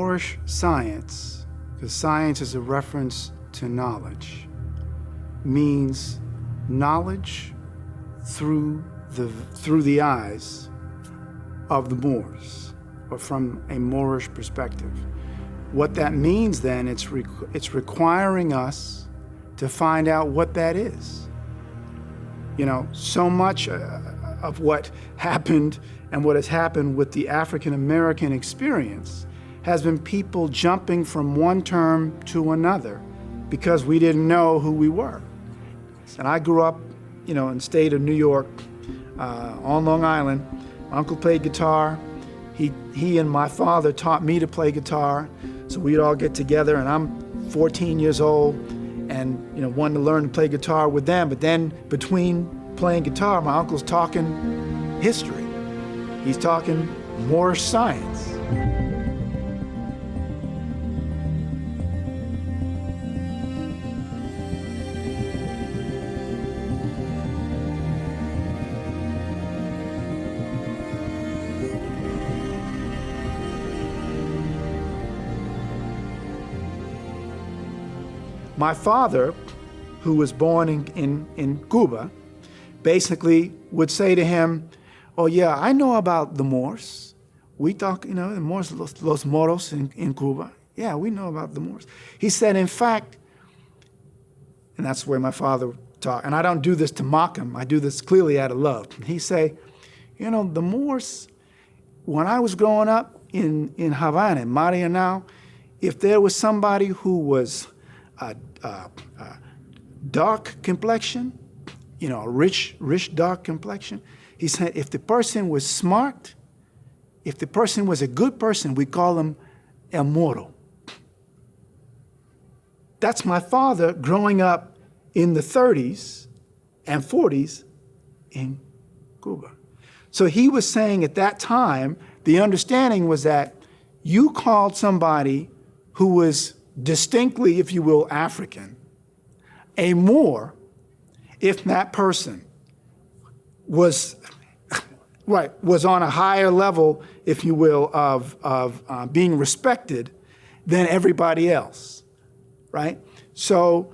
Moorish Science, because science is a reference to knowledge, means knowledge through the eyes of the Moors, or from a Moorish perspective. What that means then, it's requiring us to find out what that is. You know, so much of what happened and what has happened with the African American experience has been people jumping from one term to another because we didn't know who we were. And I grew up, you know, in the state of New York, on Long Island. My uncle played guitar. He and my father taught me to play guitar. So we'd all get together, and I'm 14 years old and, you know, wanted to learn to play guitar with them. But then between playing guitar, my uncle's talking history. He's talking Moorish science. My father, who was born in Cuba, basically would say to him, "Oh yeah, I know about the Moors. We talk, you know, the Moors, los Moros in Cuba. Yeah, we know about the Moors." He said, in fact, and that's where my father taught, and I don't do this to mock him, I do this clearly out of love. He say, "You know, the Moors, when I was growing up in Havana, in Marianao, if there was somebody who was dark complexion, you know, a rich dark complexion," he said, "if the person was smart, if the person was a good person, we call him el moro." That's my father growing up in the 30s and 40s in Cuba. So he was saying at that time, the understanding was that you called somebody who was distinctly, if you will, African, a Moor, if that person was on a higher level, if you will, of being respected than everybody else, right? So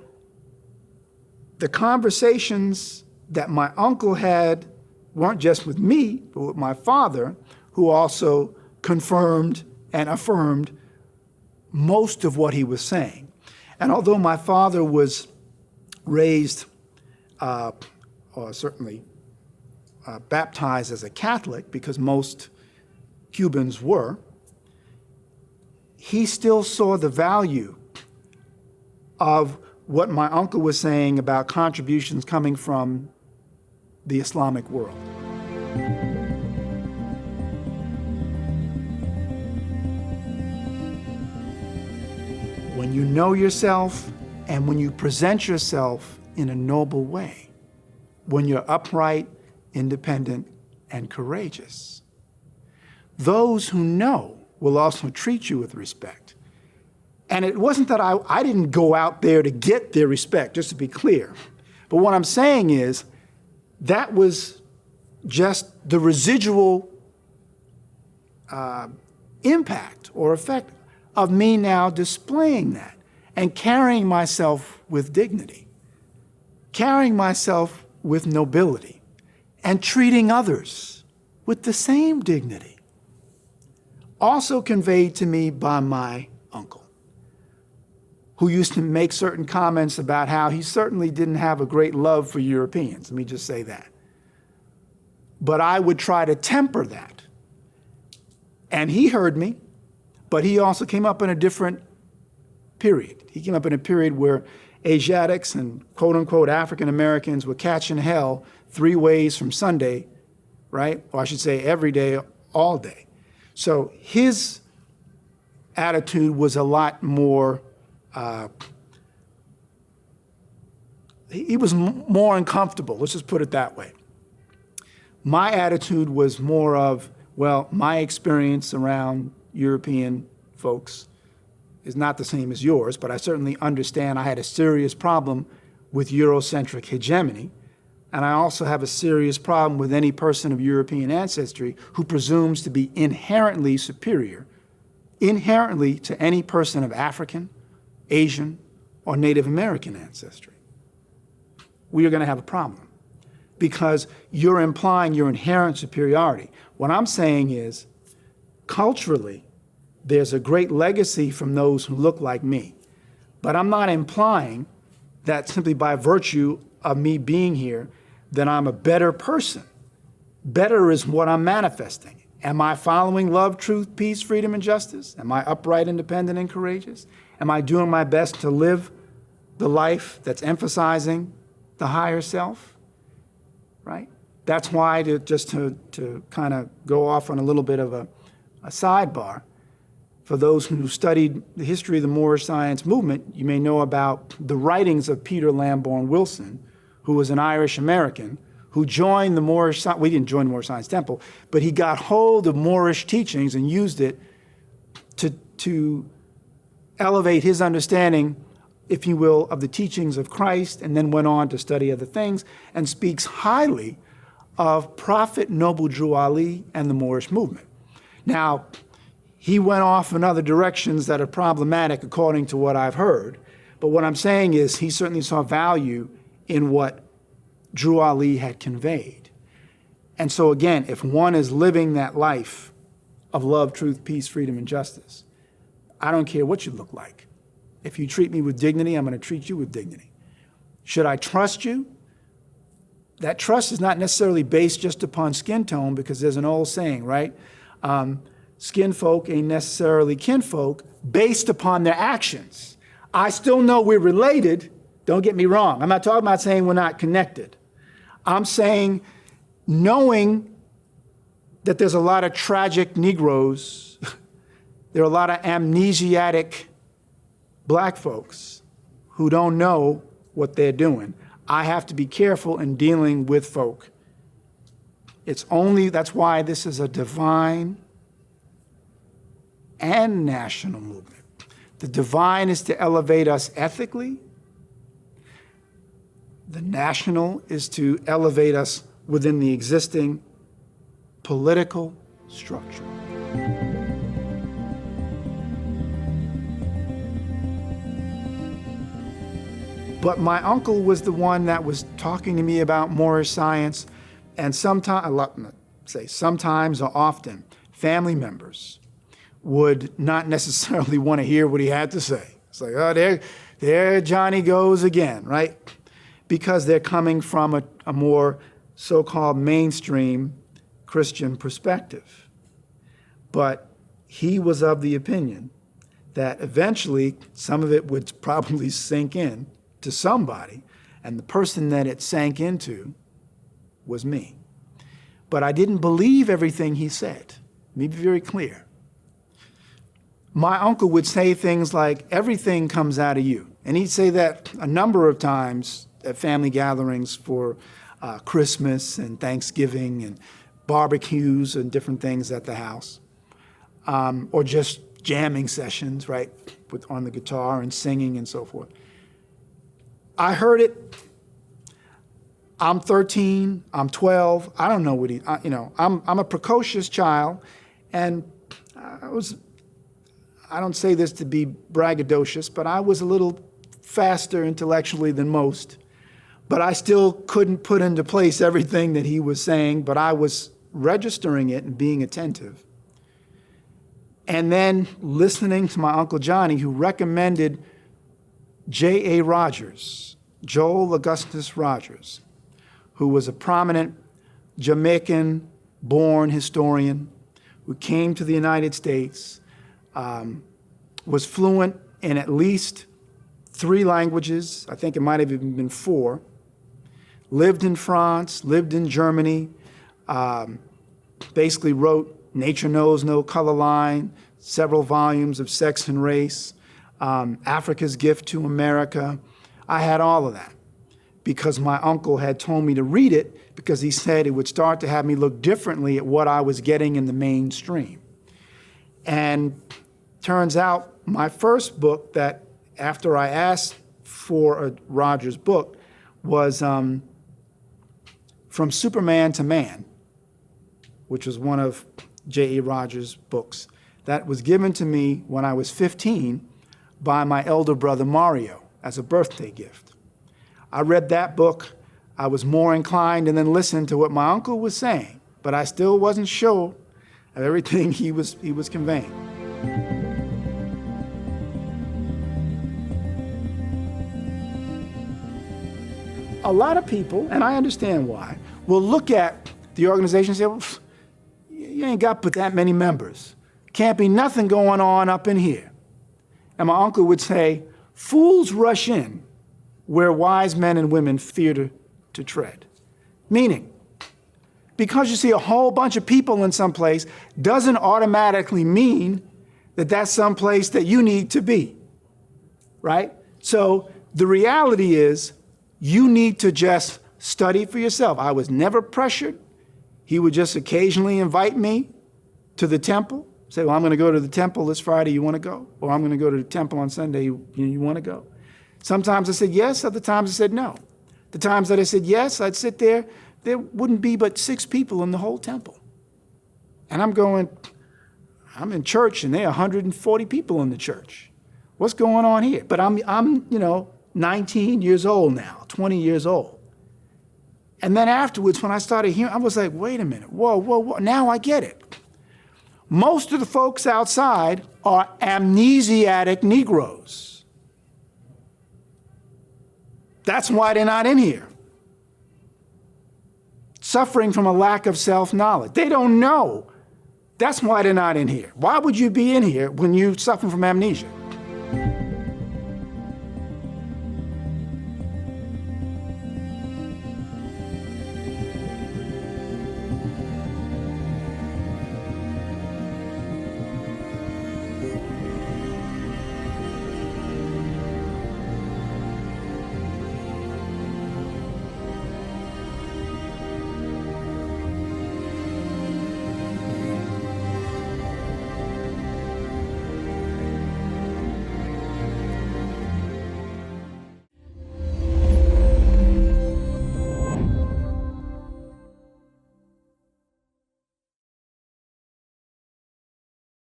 the conversations that my uncle had weren't just with me, but with my father, who also confirmed and affirmed most of what he was saying. And although my father was raised, or certainly baptized as a Catholic, because most Cubans were, he still saw the value of what my uncle was saying about contributions coming from the Islamic world. When you know yourself and when you present yourself in a noble way, when you're upright, independent, and courageous, those who know will also treat you with respect. And it wasn't that I didn't go out there to get their respect, just to be clear. But what I'm saying is that was just the residual impact or effect of me now displaying that and carrying myself with dignity, carrying myself with nobility, and treating others with the same dignity. Also conveyed to me by my uncle, who used to make certain comments about how he certainly didn't have a great love for Europeans. Let me just say that. But I would try to temper that. And he heard me, but he also came up in a different period. He came up in a period where Asiatics and quote-unquote African Americans were catching hell 3 ways from Sunday, right? Or I should say every day, all day. So his attitude was a lot more, he was more uncomfortable, let's just put it that way. My attitude was more of, well, my experience around European folks is not the same as yours, but I certainly understand I had a serious problem with Eurocentric hegemony, and I also have a serious problem with any person of European ancestry who presumes to be inherently superior inherently to any person of African, Asian, or Native American ancestry, we are going to have a problem because you're implying your inherent superiority. What I'm saying is, culturally, there's a great legacy from those who look like me. But I'm not implying that simply by virtue of me being here, that I'm a better person. Better is what I'm manifesting. Am I following love, truth, peace, freedom, and justice? Am I upright, independent, and courageous? Am I doing my best to live the life that's emphasizing the higher self? Right? That's why, to kind of go off on a little bit of a sidebar, for those who studied the history of the Moorish Science movement, you may know about the writings of Peter Lamborn Wilson, who was an Irish American, who joined the Moorish Science, well, he didn't join the Moorish Science Temple, but he got hold of Moorish teachings and used it to elevate his understanding, if you will, of the teachings of Christ, and then went on to study other things, and speaks highly of Prophet Noble Drew Ali and the Moorish movement. Now, he went off in other directions that are problematic according to what I've heard, but what I'm saying is he certainly saw value in what Drew Ali had conveyed. And so again, if one is living that life of love, truth, peace, freedom, and justice, I don't care what you look like. If you treat me with dignity, I'm going to treat you with dignity. Should I trust you? That trust is not necessarily based just upon skin tone, because there's an old saying, right? Skin folk ain't necessarily kinfolk based upon their actions. I still know we're related. Don't get me wrong. I'm not talking about saying we're not connected. I'm saying knowing that there's a lot of tragic Negroes, there are a lot of amnesiac black folks who don't know what they're doing. I have to be careful in dealing with folk. That's why this is a divine and national movement. The divine is to elevate us ethically. The national is to elevate us within the existing political structure. But my uncle was the one that was talking to me about Moorish science, and sometimes or often, family members would not necessarily want to hear what he had to say. It's like, oh, there Johnny goes again, right? Because they're coming from a more so-called mainstream Christian perspective. But he was of the opinion that eventually some of it would probably sink in to somebody, and the person that it sank into was me. But I didn't believe everything he said. Let me be very clear. My uncle would say things like, everything comes out of you. And he'd say that a number of times at family gatherings for Christmas and Thanksgiving and barbecues and different things at the house, or just jamming sessions, right, on the guitar and singing and so forth. I heard it. I'm 13, I'm 12, I don't know what I'm a precocious child, and I don't say this to be braggadocious, but I was a little faster intellectually than most, but I still couldn't put into place everything that he was saying, but I was registering it and being attentive. And then listening to my Uncle Johnny, who recommended J.A. Rogers, Joel Augustus Rogers, who was a prominent Jamaican-born historian who came to the United States, was fluent in at least 3 languages, I think it might have even been 4, lived in France, lived in Germany, basically wrote Nature Knows No Color Line, several volumes of Sex and Race, Africa's Gift to America. I had all of that because my uncle had told me to read it because he said it would start to have me look differently at what I was getting in the mainstream. And turns out my first book that, after I asked for a Rogers book, was From Superman to Man, which was one of J.E. Rogers' books that was given to me when I was 15 by my elder brother Mario as a birthday gift. I read that book. I was more inclined and then listened to what my uncle was saying, but I still wasn't sure of everything he was conveying. A lot of people, and I understand why, will look at the organization and say, well, you ain't got but that many members. Can't be nothing going on up in here. And my uncle would say, fools rush in where wise men and women fear to tread. Meaning, because you see a whole bunch of people in some place doesn't automatically mean that that's some place that you need to be, right? So the reality is you need to just study for yourself. I was never pressured. He would just occasionally invite me to the temple, say, well, I'm going to go to the temple this Friday, you want to go? Or I'm going to go to the temple on Sunday, you want to go? Sometimes I said yes, other times I said no. The times that I said yes, I'd sit there wouldn't be but 6 people in the whole temple. And I'm in church and there are 140 people in the church. What's going on here? But I'm 19 years old now, 20 years old. And then afterwards, when I started hearing, I was like, wait a minute, whoa, now I get it. Most of the folks outside are amnesiac Negroes. That's why they're not in here. Suffering from a lack of self-knowledge. They don't know. That's why they're not in here. Why would you be in here when you're suffering from amnesia?